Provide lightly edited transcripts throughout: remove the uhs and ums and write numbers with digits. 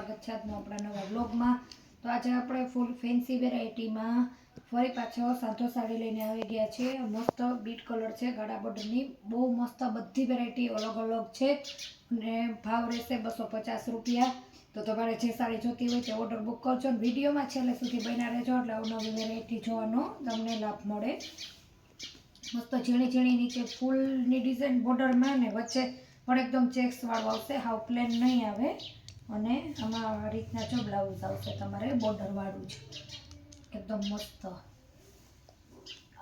સ્વાગત છે આજનો આપણા નવા બ્લોગમાં। તો આજે આપણે ફૂલ ફેન્સી વેરાયટીમાં ફરી પાછો સાંધો સાડી લઈને આવી ગયા છે। મસ્ત બીટ કલર છે ગાળા બોર્ડરની, બહુ મસ્ત બધી વેરાયટી અલગ અલગ છે અને ભાવ રહેશે 250 રૂપિયા। તો તમારે જે સાડી જોતી હોય તે ઓર્ડર બુક કરજો અને વિડીયોમાં છેલ્લે સુધી બન્યા રહેજો એટલે નવી વેરાયટી જોવાનો તમને લાભ મળે। મસ્ત ઝીણી ઝીણી નીચે ફૂલની ડિઝાઇન બોર્ડરમાં ને વચ્ચે પણ એકદમ ચેક્સ વાળું આવશે, હાવ પ્લેન નહીં આવે। અને આમાં આ રીતના જો બ્લાઉઝ આવશે તમારે બોર્ડર વાળું જ એકદમ મસ્ત।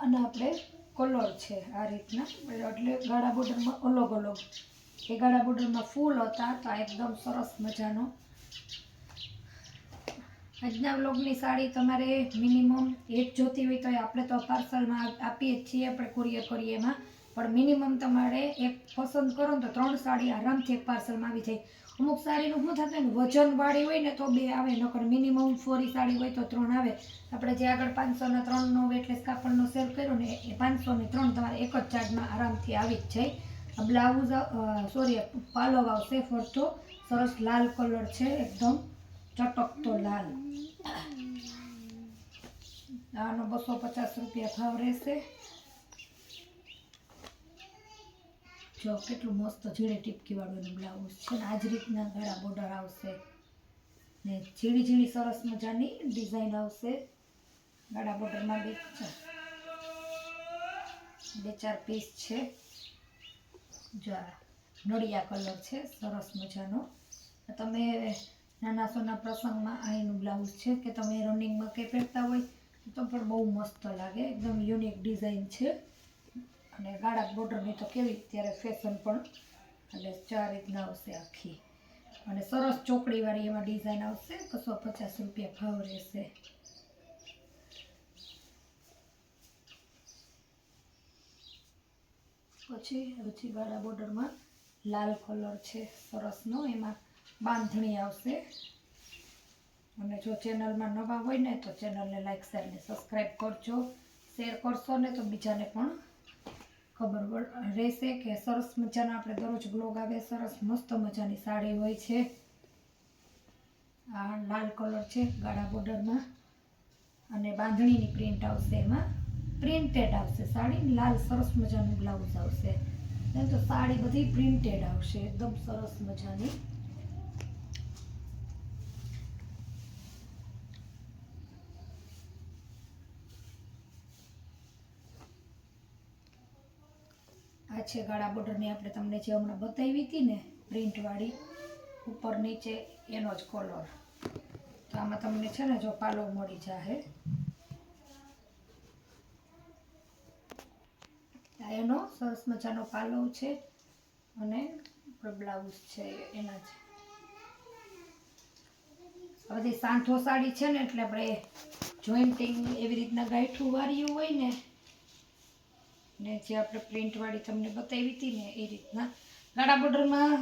અને આપણે કલર છે આ રીતના, એટલે ગાળા બોર્ડરમાં અલગ અલગ, એ ગાળા બોર્ડરમાં ફૂલ હતા તો આ એકદમ સરસ મજાનો। આજના વ્લોગની સાડી તમારે મિનિમમ એક જોતી હોય તો આપણે તો પાર્સલમાં આપીએ જ છીએ, આપણે કુરિયર કરીએ એમાં, પણ મિનિમમ તમારે એક પસંદ કરો ને તો 3 સાડી આરામથી એક પાર્સલમાં આવી જાય। અમુક સાડીનું શું થતું ને વજનવાળી હોય ને તો 2 આવે, નકર મિનિમમ ફોરી સાડી હોય તો 3 આવે। આપણે જે આગળ 500ના 3નો વેટલેસ કાપડનો સેલ કર્યો ને એ 500ની 3 તમારે એક જ ચાર્જમાં આરામથી આવી જ જાય। બ્લાઉઝ પાલવ આવશે ફરતો, સરસ લાલ કલર છે, એકદમ ચટકતો લાલ। આનો 250 રૂપિયા ભાવ રહેશે। જો કેટલું મસ્ત ઝીણી ટીપકી વાળું એનું બ્લાઉઝ છે ને આ જ રીતના ગાળા બોર્ડર આવશે ને ઝીણી ઝીણી સરસ મજાની ડિઝાઇન આવશે। ગાળા બોર્ડરમાં બે ચાર પીસ છે। જો આ નળિયા કલર છે સરસ મજાનો। તમે નાના સોના પ્રસંગમાં આ એનું બ્લાઉઝ છે કે તમે રનિંગમાં કે પહેરતા હોય તો પણ બહુ મસ્ત લાગે, એકદમ યુનિક ડિઝાઇન છે। અને ગાળા બોર્ડરની તો કેવી ત્યારે ફેશન પણ, એટલે 4 રીતના આવશે આખી અને સરસ ચોકડીવાળી એમાં ડિઝાઇન આવશે। 250 રૂપિયા ભાવ રહેશે। પછી ગાળા બોર્ડરમાં લાલ કલર છે સરસનો, એમાં બાંધણી આવશે। અને જો ચેનલમાં નવા હોય ને તો ચેનલને લાઈક શેર ને સબસ્ક્રાઈબ કરજો, શેર કરશો ને તો બીજાને પણ ખબર રહેશે કે સરસ મજાના આપણે દરરોજ બ્લોગ આવે, સરસ મસ્ત મજાની સાડી હોય છે। આ લાલ કલર છે ગાળા બોર્ડરમાં અને બાંધણીની પ્રિન્ટ આવશે, એમાં પ્રિન્ટેડ આવશે સાડી, લાલ સરસ મજાનું બ્લાઉઝ આવશે। એમ તો સાડી બધી પ્રિન્ટેડ આવશે એકદમ સરસ મજાની। આ છે ગાળા બોર્ડરની આપણે તમને જે હમણાં બતાવી હતી ને પ્રિન્ટવાળી ઉપર નીચે એનો જ કલર। તો આમાં તમને છે ને જો પાલો મળી જાહે, એનો સરસ મજાનો પાલવ છે અને બ્લાઉઝ છે એના જ। બધી સાંધો સાડી છે ને એટલે આપણે જોઈન્ટિંગ એવી રીતના ગાંઠું વાળ્યું હોય ને જે આપણે પ્રિન્ટવાળી તમને બતાવી હતી ને એ રીતના ગાળા બોર્ડરમાં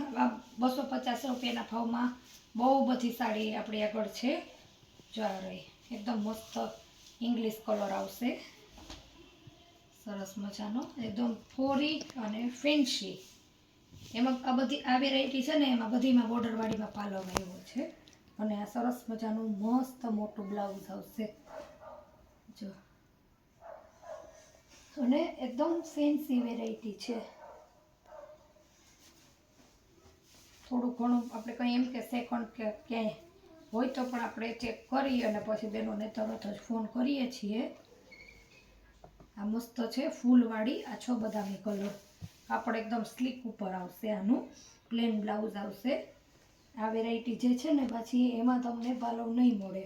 250 રૂપિયાના ભાવમાં બહુ બધી સાડી આપણી આગળ છે। જો આ રહી એકદમ મસ્ત ઇંગ્લિશ કલર આવશે સરસ મજાનો, એકદમ ફોરી અને ફેન્સી। એમાં આ વેરાયટી છે ને એમાં બધીમાં બોર્ડરવાળીમાં પાલવ આવ્યો છે અને આ સરસ મજાનું મસ્ત મોટું બ્લાઉઝ આવશે જો, અને એકદમ ફેન્સી વેરાયટી છે। થોડું ઘણું આપણે કંઈ એમ કે સેકન્ડ કે ક્યાંય હોય તો પણ આપણે ચેક કરી અને પછી બેનોને તરત જ ફોન કરીએ છીએ। આ મસ્ત છે ફૂલવાળી, આછો બદામી કલર, કાપડ એકદમ સ્લીક ઉપર આવશે, આનું પ્લેન બ્લાઉઝ આવશે। આ વેરાયટી જે છે ને પછી એમાં તમને પાલવ નહીં મળે,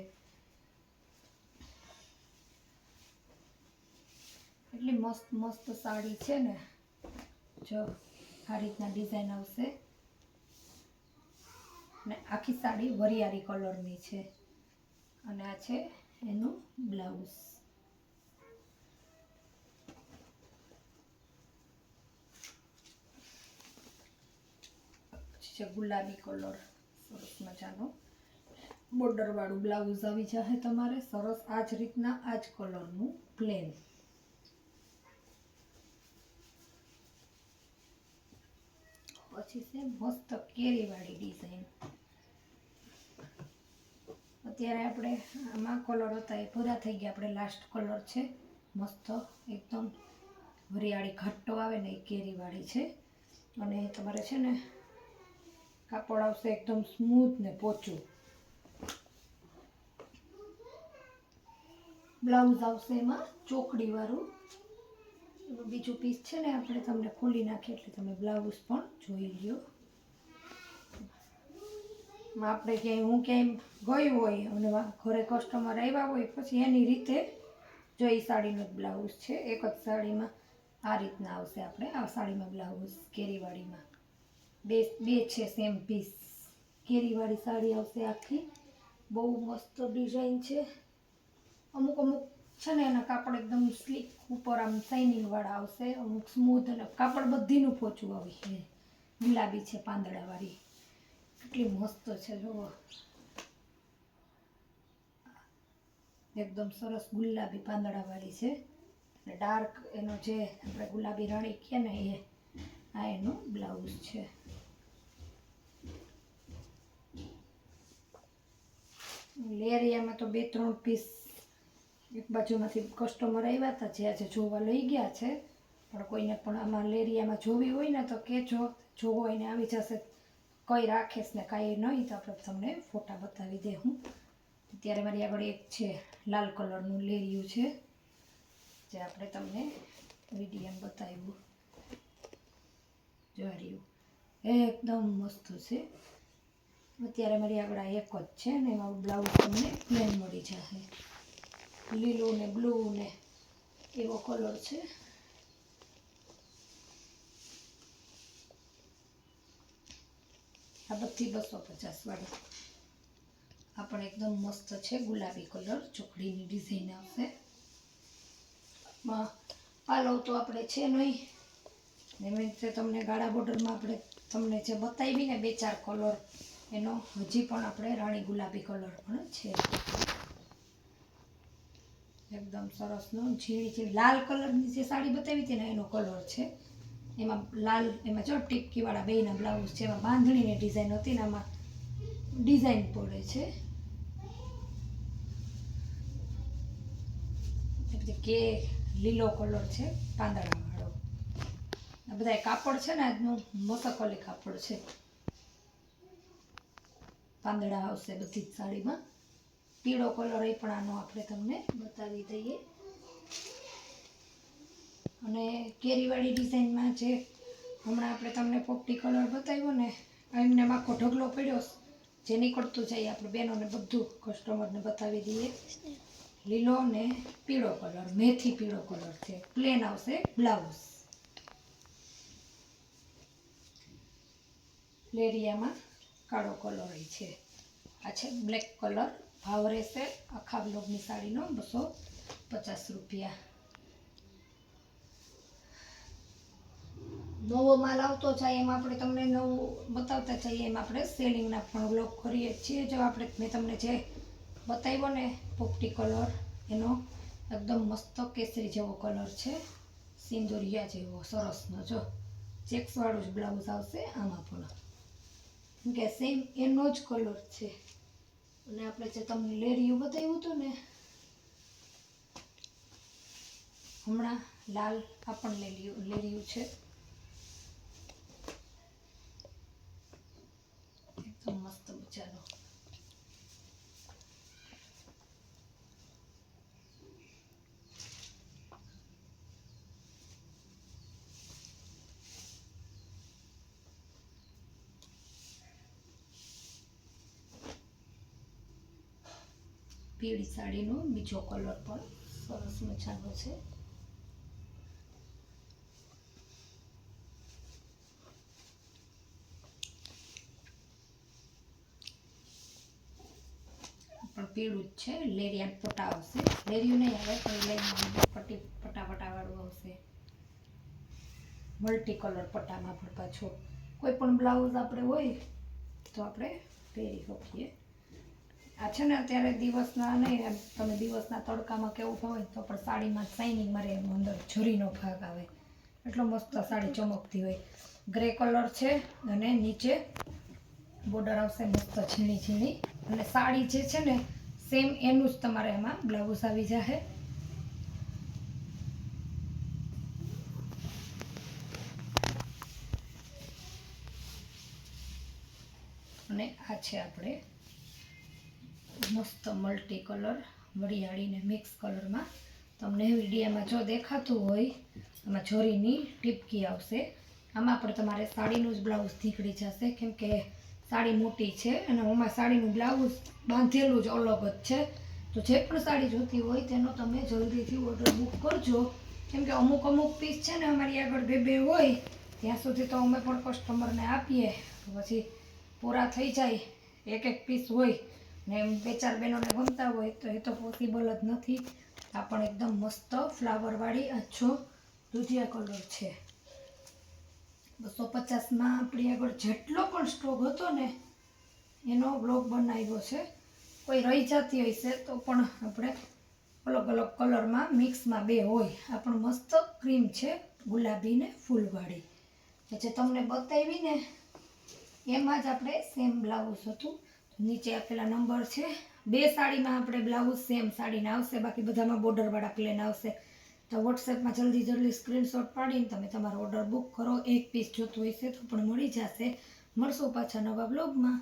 એટલી મસ્ત મસ્ત સાડી છે ને। જો આ રીતના ડિઝાઇન આવશે ને આખી સાડી વરિયાળી કલરની છે અને આ છે એનું બ્લાઉઝ। પછી છે ગુલાબી કલર, સરસ મજાનો બોર્ડરવાળું બ્લાઉઝ આવી જશે તમારે સરસ આ જ રીતના આ જ કલરનું પ્લેન। પછી છે મસ્ત કેરીવાળી ડિઝાઇન, અત્યારે આપણે આમાં કલર હતા એ પૂરા થઈ ગયા. આપણે લાસ્ટ કલર છે મસ્ત એકદમ વરિયાળી ઘટ્ટો આવે ને એ કેરીવાળી છે. અને તમારે છે ને કાપડ આવશે એકદમ સ્મૂથ ને પોચું. બ્લાઉઝ આવશે એમાં ચોકડીવાળું. બીજું પીસ છે ને આપણે તમને ખોલી નાખીએ એટલે તમે બ્લાઉઝ પણ જોઈ લ્યો. આપણે ક્યાંય હું ક્યાંય ગઈ હોય અને ઘરે કસ્ટમર આવ્યા હોય પછી એની રીતે જો એ સાડીનો જ બ્લાઉઝ છે. એક જ સાડીમાં આ રીતના આવશે. આપણે આ સાડીમાં બ્લાઉઝ કેરીવાળીમાં બે છે સેમ પીસ. કેરીવાળી સાડી આવશે આખી. બહુ મસ્ત ડિઝાઇન છે. અમુક છે ને એના કાપડ એકદમ સ્લીક ઉપર આમ શાઇનિંગવાળા આવશે. અમુક સ્મૂથ અને કાપડ બધીનું પોચું આવી છે. ગુલાબી છે પાંદડાવાળી. કેટલી મસ્ત છે જુઓ. એકદમ સરસ ગુલાબી પાંદડાવાળી છે. અને ડાર્ક એનો જે આપણે ગુલાબી રાણી કહીએ ને એ આ એનું બ્લાઉઝ છે. લેરિયામાં તો 2-3 પીસ એક બાજુમાંથી કસ્ટમર આવ્યા હતા જે આજે જોવા લઈ ગયા છે. પણ કોઈને પણ આમાં લેરિયામાં જોવી હોય ને તો કહેજો, જોવો એને આવી જશે. કઈ રાખીશ ને કાંઈ નહીં તો આપણે તમને ફોટા બતાવી દે હું. અત્યારે મારી આગળ એક છે લાલ કલરનું લેરિયું છે જે આપણે તમને વિડીયો બતાવ્યું. જોયું એકદમ મસ્ત છે. અત્યારે મારી આગળ આ એક જ છે ને એમાં બ્લાઉઝ તમને પ્લેન મળી જશે. લીલું ને બ્લુ ને એવો કલર છે. આ બધી 250 વાળી. આ પણ એકદમ મસ્ત છે. ગુલાબી કલર ચોકડીની ડિઝાઇન આવશે. પાલવ તો આપણે છે નહીં. એવી રીતે તમને ગાળા બોર્ડરમાં આપણે તમને જે બતાવી ને 2-4 કલર એનો હજી પણ આપણે રાણી ગુલાબી કલર પણ છે. એકદમ સરસનો ઝીણી લાલ કલરની જે સાડી બતાવી હતી ને એનો કલર છે. એમાં લાલ એમાં જો ટીપકીવાળા બેયના બ્લાઉઝ છે. એમાં બાંધણીની ડિઝાઇન હતી ને આમાં ડિઝાઇન પડે છે. કે લીલો કલર છે પાંદડાવાળો. આ બધા કાપડ છે ને આજનું મસકલી કાપડ છે. પાંદડા આવશે બધી જ સાડીમાં. પીળો કલર એ પણ આનો આપણે તમને બતાવી દઈએ. અને કેરીવાળી ડિઝાઇનમાં જે હમણાં આપણે તમને પોપટી કલર બતાવ્યો ને એમને આખો ઢગલો પડ્યો જે નીકળતું જાય આપણે બહેનોને બધું કસ્ટમરને બતાવી દઈએ. લીલો ને પીળો કલર, મેથી પીળો કલર છે. પ્લેન આવશે બ્લાઉઝ. લેરિયામાં કાળો કલર છે. આ છે બ્લેક કલર. ભાવ રહેશે આખા બ્લોકની સાડીનો 250 રૂપિયા. નવો માલ આવતો જાય એમાં આપણે તમને નવું બતાવતા જઈએ. એમાં આપણે સેલિંગના પણ બ્લોગ કરીએ છીએ. જો આપણે મેં તમને જે બતાવ્યો ને પોપટી કલર એનો એકદમ મસ્ત કેસરી જેવો કલર છે. સિંદુરિયા જેવો સરસનો. જો ચેક્સવાળું જ બ્લાઉઝ આવશે આમાં પણ કે સેમ એનો જ કલર છે. અને આપણે જે તમને લેરિયું બતાવ્યું હતું ને હમણાં લાલ આ પણ લેરિયું છે. એકદમ મસ્ત મજાનો. પીળી સાડીનો બીજો કલર પણ સરસ મજાનો છે. પણ પીળું જ છે. લેરિયા પટ્ટા આવશે. લેરિયું નહીં આવે પણ પટ્ટાવાળું આવશે. મલ્ટી કલર પટ્ટામાં પણ પાછો કોઈ પણ બ્લાઉઝ આપણે હોય તો આપણે પહેરી શકીએ. આ છે ને અત્યારે દિવસના નહીં એમ તમે દિવસના તડકામાં કેવું હોય તો પણ સાડીમાં શાઇનિંગ મારે એનો અંદર ઝરીનો ભાગ આવે. એટલો મસ્ત સાડી ચમકતી હોય. ગ્રે કલર છે અને નીચે બોર્ડર આવશે મસ્ત ઝીણી ઝીણી, અને સાડી જે છે ને સેમ એનું જ તમારે એમાં બ્લાઉઝ આવી જશે. અને આ છે આપણે મસ્ત મલ્ટી કલર વરિયાળીને મિક્સ કલરમાં. તમને વિડીયોમાં જો દેખાતું હોય એમાં જોરીની ટીપકી આવશે. આમાં પણ તમારે સાડીનું જ બ્લાઉઝ નીકળી જશે, કેમ કે સાડી મોટી છે અને આમાં સાડીનું બ્લાઉઝ બાંધેલું જ અલગ જ છે. તો જે પણ સાડી જોતી હોય તેનો તમે જલ્દીથી ઓર્ડર બુક કરજો, કેમ કે અમુક પીસ છે ને અમારી આગળ બે હોય ત્યાં સુધી તો અમે પણ કસ્ટમરને આપીએ, પછી પૂરા થઈ જાય, એક પીસ હોય ને એમ 2-4 બહેનોને ગમતા હોય તો એ તો પોસિબલ જ નથી. આ પણ એકદમ મસ્ત ફ્લાવરવાળી આછો દૂધિયા કલર છે. 250માં આપણી આગળ જેટલો પણ સ્ટોક હતો ને એનો બ્લોગ બનાવ્યો છે. કોઈ રહી જતી હશે તો પણ આપણે અલગ અલગ કલરમાં મિક્સમાં બે હોય. આ પણ મસ્ત ક્રીમ છે, ગુલાબી ને ફૂલવાળી. જે તમને બતાવી ને એમાં જ આપણે સેમ બ્લાઉઝ હતું. નીચે આપેલા નંબર છે. 2 સાડીમાં આપણે બ્લાઉઝ સેમ સાડીના આવશે, બાકી બધામાં બોર્ડરવાળા પ્લેન આવશે. તો વોટ્સએપમાં જલ્દી સ્ક્રીનશોટ પાડીને તમે તમારો ઓર્ડર બુક કરો. એક પીસ જોતું હશે તો પણ મળી જશે. મળશું પાછા નવા બ્લોગમાં.